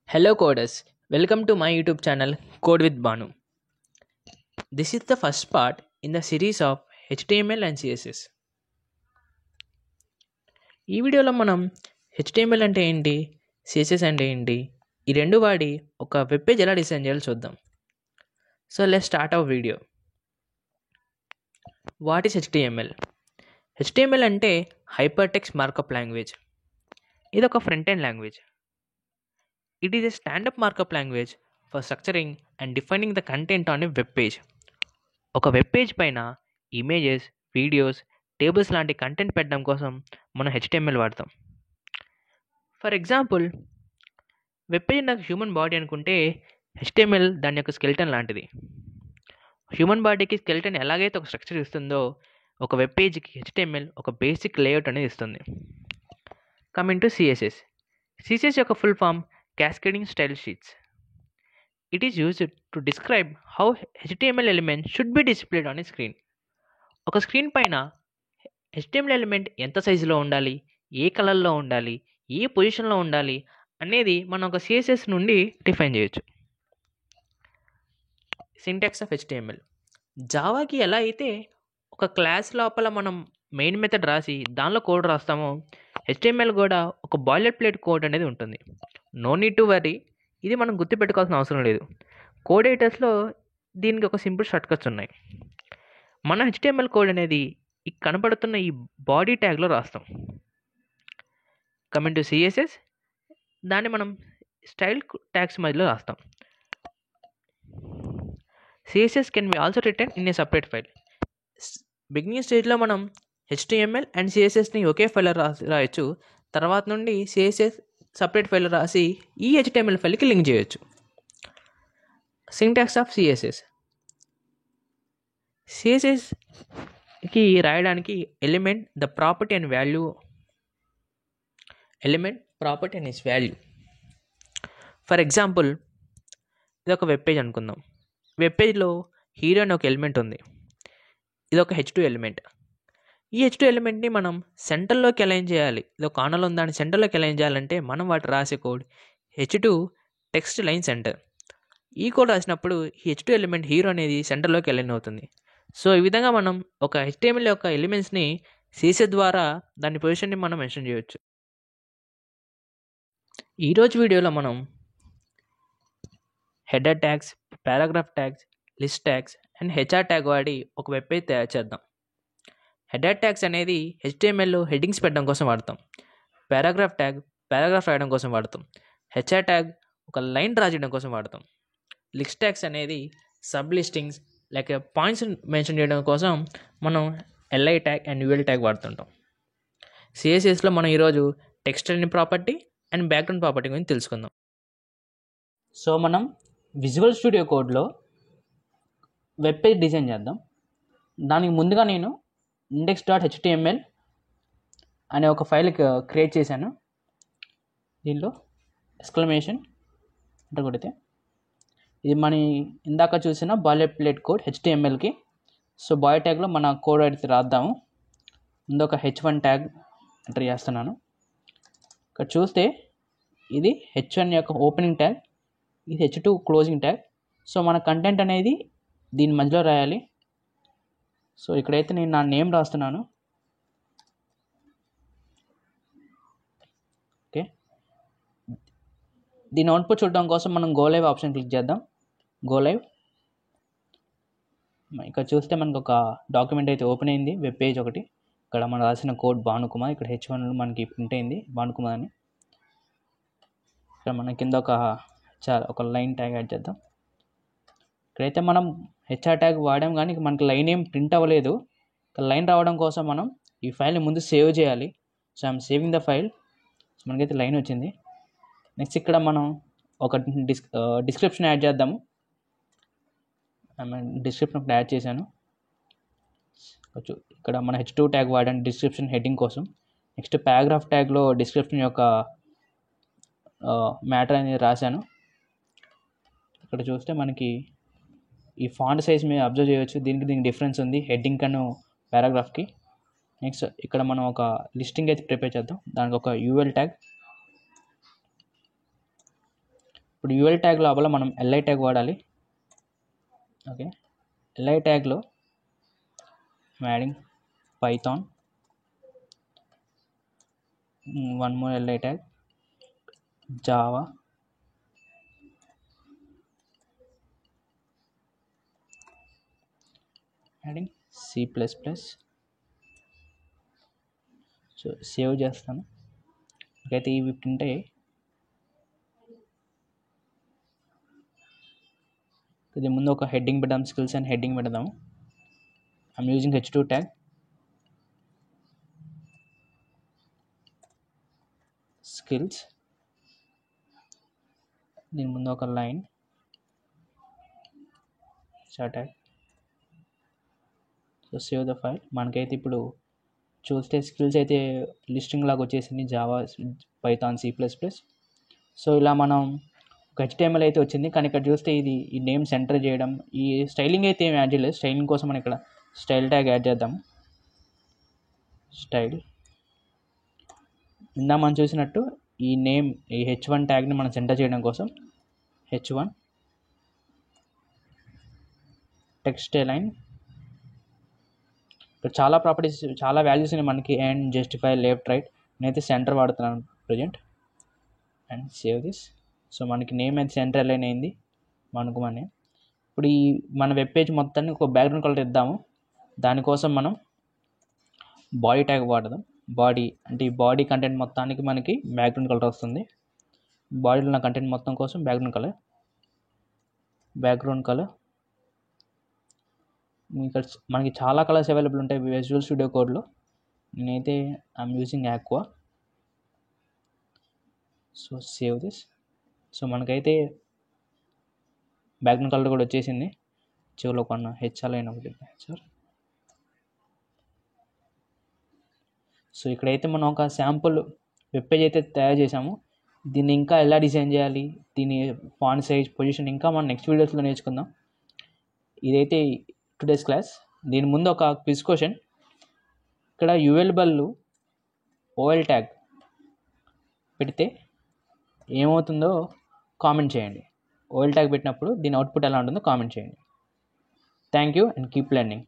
Hello coders, welcome to my YouTube channel Code with Banu. This is the first part in the series of HTML and CSS. ఈ వీడియోలో మనం HTML అంటే ఏంటి, CSS అంటే ఏంటి, ఈ రెండు వాడి ఒక వెబ్ పేజ్ ఎలా డిజైన్ చేయాలో చూద్దాం. So let's start our video. What is HTML? HTML అంటే హైపర్ టెక్స్ట్ మార్కప్ లాంగ్వేజ్. ఇది ఒక front end language. It is a stand-up markup language for structuring and defining the content on a web page. ఒక web page పైన images, videos, tables లాంటి content పెట్టడం కోసం మనం HTML వాడతాం. ఫర్ ఎగ్జాంపుల్, వెబ్ పేజ్ నాకు హ్యూమన్ బాడీ అనుకుంటే HTML దాని యొక్క స్కెల్టన్ లాంటిది. హ్యూమన్ బాడీకి స్కెల్టన్ ఎలాగైతే ఒక స్ట్రక్చర్ ఇస్తుందో ఒక వెబ్ పేజ్కి HTML ఒక బేసిక్ లేఅవుట్ అనేది ఇస్తుంది. కమింగ్ టు CSS యొక్క full form cascading style sheets. It is used to describe how HTML element should be displayed on a screen. ఒక స్క్రీన్ పైన HTML ఎలిమెంట్ ఎంత సైజులో ఉండాలి, ఏ కలర్లో ఉండాలి, ఏ పొజిషన్లో ఉండాలి అనేది మనం ఒక CSS నుండి డిఫైన్ చేయొచ్చు. Syntax of HTML. జావాకి ఎలా అయితే ఒక క్లాస్ లోపల మనం మెయిన్ మెథడ్ రాసి దానిలో కోడ్ రాస్తామో HTML కూడా ఒక బాయిలర్ ప్లేట్ కోడ్ అనేది ఉంటుంది. నో నీడ్ టు వరీ, ఇది మనం గుర్తుపెట్టుకోవాల్సిన అవసరం లేదు. కోడ్ ఎడిటర్స్లో దీనికి ఒక సింపుల్ షార్ట్కట్స్ ఉన్నాయి. మన HTML కోడ్ అనేది కనపడుతున్న ఈ బాడీ ట్యాగ్లో రాస్తాం. కమింగ్ టు CSS, దాన్ని మనం స్టైల్ ట్యాగ్స్ మధ్యలో రాస్తాం. CSS can be also return in a separate file. Beginning స్టేజ్లో మనం HTML అండ్ CSSని ఒకే ఫైల్లో రాయొచ్చు. తర్వాత నుండి CSS సపరేట్ ఫైల్ రాసి ఈ HTML ఫైల్కి లింక్ చేయొచ్చు. సింటాక్స్ ఆఫ్ CSSకి రాయడానికి element, the property and value, element, property and it's value. For example, ఇది ఒక వెబ్ పేజ్ అనుకుందాం. వెబ్ పేజ్లో హీరో అనే ఒక ఎలిమెంట్ ఉంది. ఇది ఒక H2 ఎలిమెంట్. ఈ H2 ఎలిమెంట్ని మనం సెంటర్లోకి అలైన్ చేయాలి. ఇది ఒక కార్నర్లో ఉందని సెంటర్లోకి అలైన్ చేయాలంటే మనం వాటి రాసే code H2 text line centre. ఈ కోడ్ రాసినప్పుడు ఈ H2 ఎలిమెంట్ హీరో అనేది సెంటర్లోకి అలైన్ అవుతుంది. సో ఈ విధంగా మనం ఒక HTML యొక్క ఎలిమెంట్స్ని CSS ద్వారా దాని పొజిషన్ని మనం మెన్షన్ చేయొచ్చు. ఈరోజు వీడియోలో మనం header tags, paragraph tags, list tags and HR tag వాడి ఒక వెబ్ పేజ్ తయారు చేద్దాం. హెడర్ ట్యాగ్స్ అనేది HTMLలో హెడ్డింగ్స్ పెట్టడం కోసం వాడతాం. పారాగ్రాఫ్ ట్యాగ్ పారాగ్రాఫ్ రాయడం కోసం వాడతాం. HR ట్యాగ్ ఒక లైన్ డ్రా చేయడం కోసం వాడతాం. లిస్ట్ ట్యాగ్స్ అనేది సబ్ లిస్టింగ్స్ లేక పాయింట్స్ మెన్షన్ చేయడం కోసం మనం LI tag and UL tag వాడుతుంటాం. CSSలో మనం ఈరోజు టెక్స్ట్ అనే ప్రాపర్టీ అండ్ బ్యాక్గ్రౌండ్ ప్రాపర్టీ గురించి తెలుసుకుందాం. సో మనం విజువల్ స్టూడియో కోడ్లో వెబ్ పేజ్ డిజైన్ చేద్దాం. దానికి ముందుగా నేను index.html అనే ఒక ఫైల్ క్రియేట్ చేశాను. దీనిలో ఎక్స్క్లమేషన్ అంటే కొడితే ఇది మన ఇందాక చూసిన బాయిలర్ ప్లేట్ కోడ్ HTMLకి. సో బాయ్ ట్యాగ్లో మన కోడ్ అయితే రాద్దాము. ముందు ఒక H1 ట్యాగ్ ఎంటర్ చేస్తున్నాను. ఇక్కడ చూస్తే ఇది H1 యొక్క ఓపెనింగ్ ట్యాగ్, ఇది H2 క్లోజింగ్ ట్యాగ్. సో మన కంటెంట్ అనేది దీని మధ్యలో రాయాలి. సో ఇక్కడైతే నేను నా నేమ్ రాస్తున్నాను. ఓకే, దీని అవుట్పుట్ చూడడం కోసం మనం గో లైవ్ ఆప్షన్ క్లిక్ చేద్దాం. Go live. ఇక్కడ చూస్తే మనకు ఒక డాక్యుమెంట్ అయితే ఓపెన్ అయింది, వెబ్ పేజ్ ఒకటి. ఇక్కడ మనం రాసిన కోడ్ భానుకుమార్, ఇక్కడ H1 మనకి ప్రింట్ అయింది భానుకుమార్ అని. ఇక్కడ మన కింద ఒక లైన్ ట్యాగ్ యాడ్ చేద్దాం. ఇక్కడైతే మనం HR ట్యాగ్ వాడాం కానీ మనకి లైన్ ఏం ప్రింట్ అవ్వలేదు. లైన్ రావడం కోసం మనం ఈ ఫైల్ని ముందు సేవ్ చేయాలి. So I'm saving the file. So మనకైతే లైన్ వచ్చింది. నెక్స్ట్ ఇక్కడ మనం ఒక డిస్క్రిప్షన్ యాడ్ చేద్దాము. డిస్క్రిప్షన్ ఒకటి యాడ్ చేశాను. ఇక్కడ మన H2 ట్యాగ్ వాడాను డిస్క్రిప్షన్ హెడ్డింగ్ కోసం. నెక్స్ట్ పారాగ్రాఫ్ ట్యాగ్లో డిస్క్రిప్షన్ యొక్క మ్యాటర్ అనేది రాశాను. ఇక్కడ చూస్తే మనకి ఈ ఫాంట్ సైజ్ మీద అబ్జర్వ్ చేయవచ్చు. దీనికి డిఫరెన్స్ ఉంది హెడ్డింగ్ కను పారాగ్రాఫ్కి. నెక్స్ట్ ఇక్కడ మనం ఒక లిస్టింగ్ అయితే ప్రిపేర్ చేద్దాం. దానికి ఒక UL ట్యాగ్. ఇప్పుడు యూఎల్ ట్యాగ్ లోపల మనం ఎల్ఐ ట్యాగ్ వాడాలి. ఓకే, ఎల్ఐ ట్యాగ్లో adding Python, one more LI tag Java, adding C++. So save చేస్తాను. అయితే ఇవి ఉంటే ఇది ముందు ఒక హెడ్డింగ్ పెడదాం, స్కిల్స్ అని హెడ్డింగ్ పెడదాము. I'm using H2 tag, skills, దీని ముందు ఒక line tag. So save the file. మనకైతే ఇప్పుడు చూస్తే స్కిల్స్ అయితే లిస్టింగ్ లాగా వచ్చేసింది, జావా, పైథాన్, C++. సో ఇలా మనం ఒక HTML అయితే వచ్చింది. కానీ ఇక్కడ చూస్తే ఇది ఈ నేమ్స్ ఎంటర్ చేయడం, ఈ స్టైలింగ్ అయితే ఏమి యాడ్ చేయలేదు. స్టైలింగ్ కోసం మనం ఇక్కడ స్టైల్ ట్యాగ్ యాడ్ చేద్దాం. స్టైల్ ఇందా మనం చూసినట్టు ఈ నేమ్, ఈ H1 ట్యాగ్ని మనం సెంటర్ చేయడం కోసం H1 టెక్స్ట్ లైన్. ఇక్కడ చాలా ప్రాపర్టీస్, చాలా వాల్యూస్ ఉన్నాయి మనకి. And justify, left, right. నేనైతే సెంటర్ వాడుతున్నాను present. And save this. So మనకి నేమ్ అయితే సెంటర్ అలైన్ అయింది మనకు. ఇప్పుడు ఈ మన వెబ్ పేజ్ మొత్తాన్ని ఒక బ్యాక్గ్రౌండ్ కలర్ ఇద్దాము. దానికోసం మనం బాడీ ట్యాగ్ వాడదాం. బాడీ అంటే ఈ బాడీ కంటెంట్ మొత్తానికి మనకి బ్యాక్గ్రౌండ్ కలర్ వస్తుంది. బాడీలో ఉన్న కంటెంట్ మొత్తం కోసం బ్యాక్గ్రౌండ్ కలర్. ఇక్కడ మనకి చాలా కలర్స్ అవైలబుల్ ఉంటాయి విజువల్ స్టూడియో కోడ్లో. నేనైతే I'm using aqua. So save this. So మనకైతే బ్యాక్గ్రౌండ్ కలర్ కూడా వచ్చేసింది. చివరిలో కొన్న హెచ్ఆర్ఐన్ ఒకటి సార్. సో ఇక్కడైతే మనం ఒక శాంపుల్ వెబ్ పేజ్ అయితే తయారు చేసాము. దీన్ని ఇంకా ఎలా డిజైన్ చేయాలి, దీని ఫాంట్ సైజ్, పొజిషన్ ఇంకా మనం నెక్స్ట్ వీడియోస్లో నేర్చుకుందాం. ఇదైతే టుడేస్ క్లాస్. దీని ముందు ఒక క్విజ్ క్వశ్చన్. ఇక్కడ యూఎల్ బదులు ఓఎల్ ట్యాగ్ పెడితే ఏమవుతుందో కామెంట్ చేయండి. ఓఎల్ ట్యాగ్ పెట్టినప్పుడు దీని అవుట్పుట్ ఎలా ఉంటుందో కామెంట్ చేయండి. Thank you and keep learning.